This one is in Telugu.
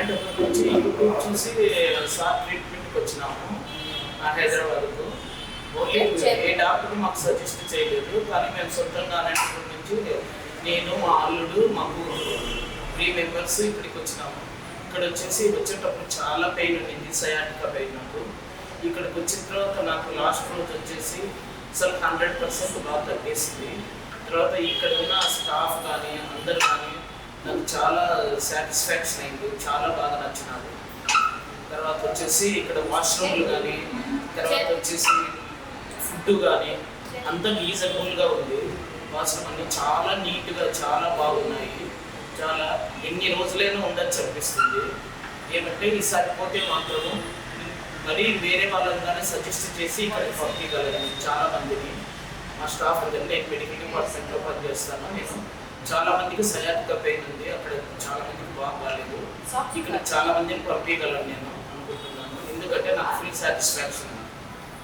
అనంతపురం నుంచి యూట్యూబ్ చూసి సార్ ట్రీట్మెంట్కి వచ్చినాము హైదరాబాద్కు. ఓకే, ఏ డాక్టర్ మాకు సజెస్ట్ చేయలేదు, కానీ మేము సొంతంగా అనంతపురం నుంచి నేను, మా అల్లుడు, మా కూతురు 3 మెంబర్స్ ఇక్కడికి వచ్చినాము. ఇక్కడ వచ్చేటప్పుడు చాలా పెయిన్ ఉండింది, సయాటికా పెయిన్ నాకు. ఇక్కడికి వచ్చిన తర్వాత నాకు లాస్ట్ రోజు వచ్చేసి అసలు 100% బాగా తగ్గేసింది. తర్వాత ఇక్కడ ఉన్న స్టాఫ్ కానీ అందరు కానీ నాకు చాలా సాటిస్ఫాక్షన్ అయింది, చాలా బాగా నచ్చినారు. తర్వాత వచ్చేసి ఇక్కడ వాష్రూమ్లు కానీ, తర్వాత వచ్చేసి ఫుడ్ కానీ అంతా రీజనబుల్గా ఉంది. వాష్రూమ్ అన్నీ చాలా నీట్గా చాలా బాగున్నాయి. చాలా ఎన్ని రోజులైనా ఉండొచ్చు అనిపిస్తుంది. ఏమంటే ఈసారి పోతే మాత్రము మరి వేరే వాళ్ళని కానీ సజెస్ట్ చేసి ఇక్కడికి పంపించగలను చాలా మందిని. మా స్టాఫ్ అందరినీ నేను మెడికల్ డిపార్ట్మెంట్లో పనిచేస్తాను. నేను చాలా మందికి సయాటికా పెయిన్ ఉంది, అక్కడ చాలా మందికి బాగాలేదు. ఇక్కడ చాలా మందిని పంపించగలను నేను అనుకుంటున్నాను, ఎందుకంటే నాకు ఫుల్ సాటిస్ఫాక్షన్.